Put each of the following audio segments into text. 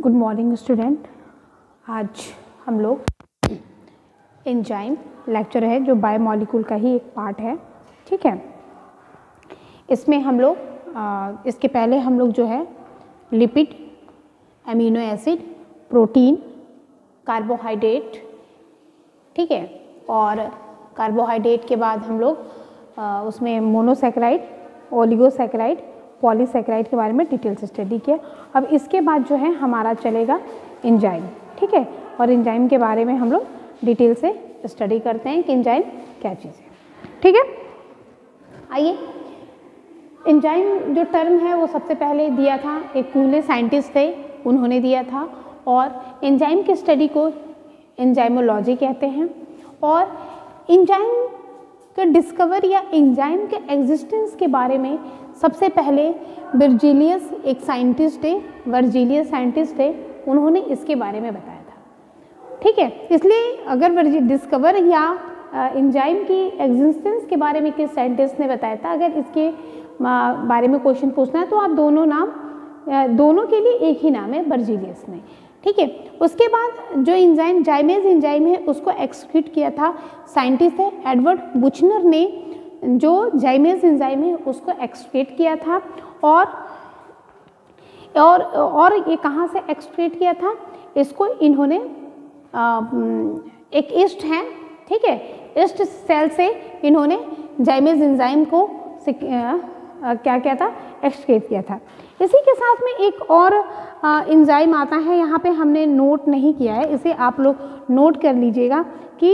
Good morning student. आज हम लोग एंजाइम लेक्चर है जो बायोमॉलिक्यूल का ही एक पार्ट है, ठीक है। इसमें हम लोग इसके पहले हम लोग जो है lipid, amino acid, protein, carbohydrate, ठीक है, और कार्बोहाइड्रेट के बाद हम लोग उसमें मोनोसैकेराइड, ओलिगोसैकेराइड, पॉलीसैकेराइड के बारे में डिटेल से स्टडी किया। अब इसके बाद जो है हमारा चलेगा एंजाइम, ठीक है, और एंजाइम के बारे में हम लोग डिटेल से स्टडी करते हैं कि एंजाइम क्या चीज़ है, ठीक है। आइए, एंजाइम जो टर्म है वो सबसे पहले दिया था एक कूले साइंटिस्ट थे, उन्होंने दिया था, और एंजाइम की स्टडी को एंजाइमोलॉजी कहते हैं। और एंजाइम के डिस्कवर या एंजाइम के एग्जिस्टेंस के बारे में सबसे पहले वर्जिलियस एक साइंटिस्ट थे, वर्जिलियस साइंटिस्ट थे, उन्होंने इसके बारे में बताया था, ठीक है। इसलिए अगर डिस्कवर या एंजाइम की एग्जिस्टेंस के बारे में किस साइंटिस्ट ने बताया था, अगर इसके बारे में क्वेश्चन पूछना है तो आप दोनों के लिए एक ही नाम है, वर्जिलियस ने, ठीक है। उसके बाद जो एंजाइम जाइमेज एंजाइम है उसको एक्सक्रीट किया था साइंटिस्ट है एडवर्ड बुचनर ने, जो जाइमेज एंजाइम है उसको एक्सक्रीट किया था। और ये कहाँ से एक्सक्रीट किया था, इसको इन्होंने एक ईस्ट है, ठीक है, ईस्ट सेल से इन्होंने जाइमेज एंजाइम को क्या किया था, एक्सक्रीट किया था। इसी के साथ में एक और एंजाइम आता है, यहाँ पे हमने नोट नहीं किया है, इसे आप लोग नोट कर लीजिएगा कि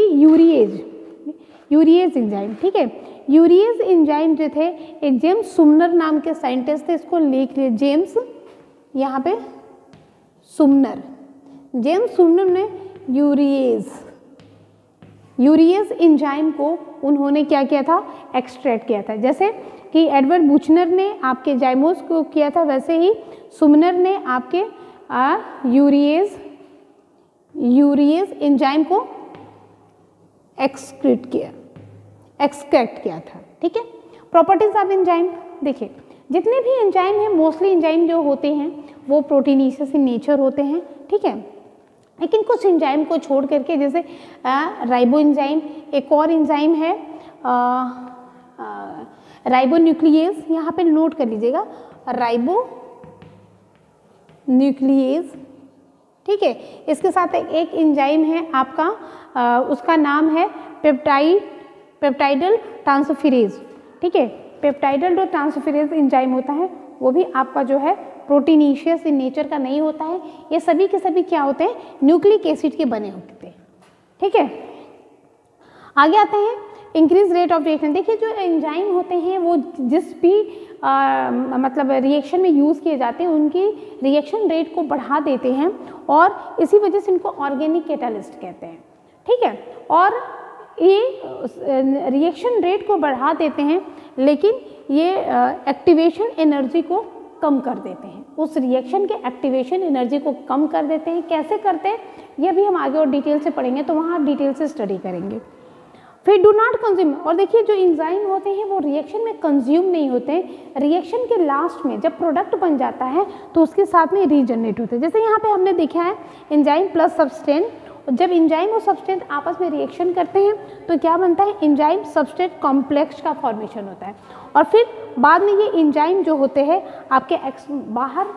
यूरिएज एंजाइम, ठीक है। यूरिएज एंजाइम जो थे एक जेम्स सुमनर नाम के साइंटिस्ट थे, इसको लिख लिए जेम्स, यहाँ पे सुमनर, जेम्स सुमनर ने यूरिएज एंजाइम को उन्होंने क्या किया था, एक्सट्रैक्ट किया था। जैसे कि एडवर्ड बुचनर ने आपके जाइमोस को किया था, वैसे ही सुमनर ने आपके यूरिएज एंजाइम को एक्सट्रैक्ट किया था, ठीक है। प्रॉपर्टीज ऑफ एंजाइम देखिए, जितने भी एंजाइम हैं मोस्टली एंजाइम जो होते हैं वो प्रोटीनेशियस इन नेचर होते हैं, ठीक है। लेकिन कुछ एंजाइम को छोड़ करके, जैसे राइबो एंजाइम, एक और एंजाइम है राइबोन्यूक्लियेज, यहाँ पे नोट कर लीजिएगा, राइबोन्यूक्लियेज, ठीक है। इसके साथ एक एंजाइम है आपका, उसका नाम है पेप्टाइडल ट्रांसफेरेज, ठीक है। पेप्टाइडल ट्रांसफेरेज एंजाइम होता है, वो भी आपका जो है प्रोटीनेशियस इन नेचर का नहीं होता है। ये सभी के सभी क्या होते हैं, न्यूक्लिक एसिड के बने होते हैं, ठीक है। आगे आते हैं इंक्रीज रेट ऑफ रिएक्शन। देखिए, जो एंजाइम होते हैं वो जिस भी मतलब रिएक्शन में यूज़ किए जाते हैं उनकी रिएक्शन रेट को बढ़ा देते हैं, और इसी वजह से इनको ऑर्गेनिक कैटालिस्ट कहते हैं, ठीक है। और ये रिएक्शन रेट को बढ़ा देते हैं, लेकिन ये एक्टिवेशन एनर्जी को कम कर देते हैं, उस रिएक्शन के एक्टिवेशन एनर्जी को कम कर देते हैं। कैसे करते हैं ये भी हम आगे और डिटेल से पढ़ेंगे, तो वहाँ डिटेल से स्टडी करेंगे। फिर डू नॉट कंज्यूम, और देखिए जो एंजाइम होते हैं वो रिएक्शन में कंज्यूम नहीं होते हैं, रिएक्शन के लास्ट में जब प्रोडक्ट बन जाता है तो उसके साथ में रीजनरेट होते हैं। जैसे यहाँ पे हमने देखा है एंजाइम प्लस सब्सटेंस, जब एंजाइम और सब्सटेंस आपस में रिएक्शन करते हैं तो क्या बनता है, एंजाइम सब्सटेंस कॉम्प्लेक्स का फॉर्मेशन होता है, और फिर बाद में ये एंजाइम जो होते हैं आपके बाहर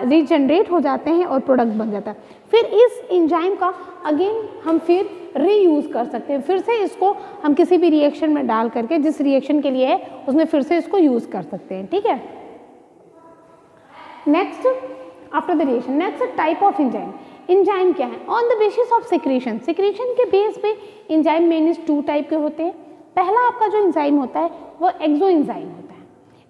रीजनरेट हो जाते हैं और प्रोडक्ट बन जाता है। फिर इस एंजाइम का अगेन हम फिर रीयूज़ कर सकते हैं, फिर से इसको हम किसी भी रिएक्शन में डाल करके जिस रिएक्शन के लिए है उसमें फिर से इसको यूज़ कर सकते हैं, ठीक है। Next after the reaction, next type of enzyme. Enzyme क्या है, on the basis of secretion, secretion के बेस पे एंजाइम मेनली 2 टाइप के होते हैं। पहला आपका जो एंजाइम होता है वो एक्सो एंजाइम होता है,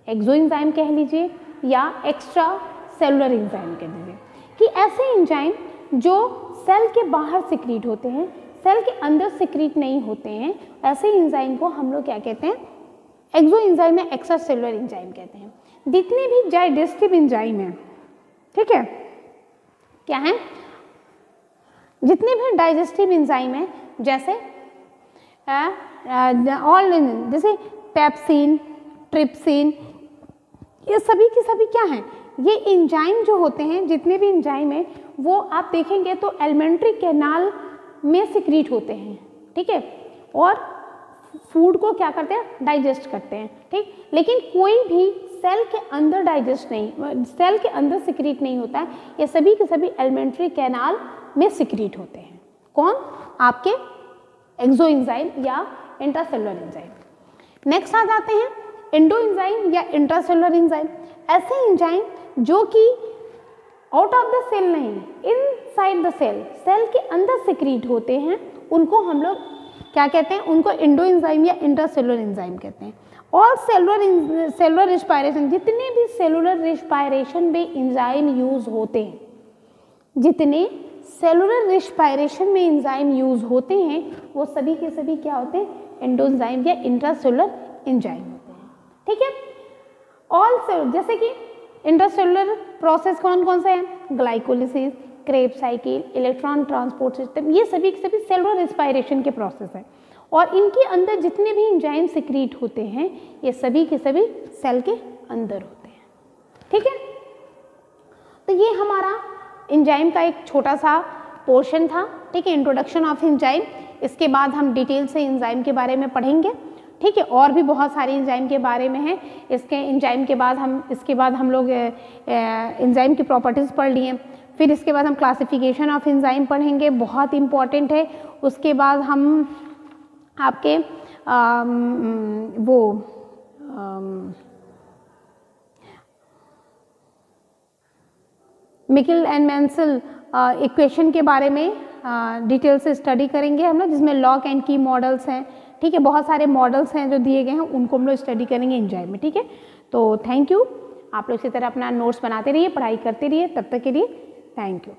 एक्सो एंजाइम कह लीजिए या एक्स्ट्रा सेलुलर एंजाइम कह लीजिए, कि ऐसे एंजाइम जो सेल के बाहर सिक्रीट होते हैं, सेल के अंदर सिक्रीट नहीं होते हैं, ऐसे एंजाइम को हम लोग क्या कहते हैं, एक्सो एंजाइम या एक्स्ट्रा सेलुलर एंजाइम कहते हैं। जितने भी डाइजेस्टिव एंजाइम हैं, ठीक है, क्या है, जितने भी डाइजेस्टिव एंजाइम हैं, जैसे जैसे पेप्सिन, ट्रिप्सिन, ये सभी की सभी क्या हैं, ये एंजाइम जो होते हैं, जितने भी एंजाइम हैं वो आप देखेंगे तो एलिमेंट्री कैनाल में सिक्रीट होते हैं, ठीक है, और फूड को क्या करते हैं, डाइजेस्ट करते हैं, ठीक। लेकिन कोई भी सेल के अंदर डाइजेस्ट नहीं, सेल के अंदर सिक्रीट नहीं होता है, ये सभी के सभी एलिमेंट्री कैनाल में सिक्रीट होते हैं। कौन, आपके एक्सो एंजाइम या इंट्रासेलुलर एंजाइम। नेक्स्ट आ जाते हैं एंडो एंजाइम या इंट्रासेलुलर एंजाइम। ऐसे एंजाइम जो कि आउट ऑफ द सेल नहीं, इनसाइड द सेल, सेल के अंदर सिक्रीट होते हैं, उनको हम लोग क्या कहते हैं, उनको एंडो एंजाइम या इंट्रासेलुलर एंजाइम कहते हैं। और सेलुलर रिस्पायरेशन, जितने भी सेलुलर रिस्पायरेशन में एंजाइम यूज होते हैं, जितने सेलुलर रिस्पायरेशन में एंजाइम यूज होते हैं, वो सभी के सभी क्या होते हैं, एंडो एंजाइम या इंट्रासेलुलर एंजाइम होते हैं, ठीक है। ऑल सेल, जैसे कि इंट्रासेलुलर प्रोसेस कौन कौन से हैं, glycolysis, Krebs cycle, electron transport system, ये सभी के सभी सेलुलर रिस्पायरेशन के प्रोसेस हैं। और इनके अंदर जितने भी एंजाइम सिक्रीट होते हैं, ये सभी के सभी सेल के अंदर होते हैं, ठीक है। तो ये हमारा एंजाइम का एक छोटा सा पोर्शन था, ठीक है, इंट्रोडक्शन ऑफ एंजाइम। इसके बाद हम डिटेल से एंजाइम के बारे में पढ़ेंगे, ठीक है। और भी बहुत सारे एंजाइम के बारे में है। इसके एंजाइम के बाद हम लोग एंजाइम की प्रॉपर्टीज़ पढ़ लिए, फिर इसके बाद हम क्लासिफिकेशन ऑफ एंजाइम पढ़ेंगे, बहुत इंपॉर्टेंट है। उसके बाद हम आपके मिकेल एंड मेंसल इक्वेशन के बारे में डिटेल से स्टडी करेंगे हम लोग, जिसमें लॉक एंड की मॉडल्स हैं, ठीक है, बहुत सारे मॉडल्स हैं जो दिए गए हैं, उनको हम लोग स्टडी करेंगे एंजाइम में, ठीक है। तो थैंक यू, आप लोग इसी तरह अपना नोट्स बनाते रहिए, पढ़ाई करते रहिए, तब तक के लिए थैंक यू।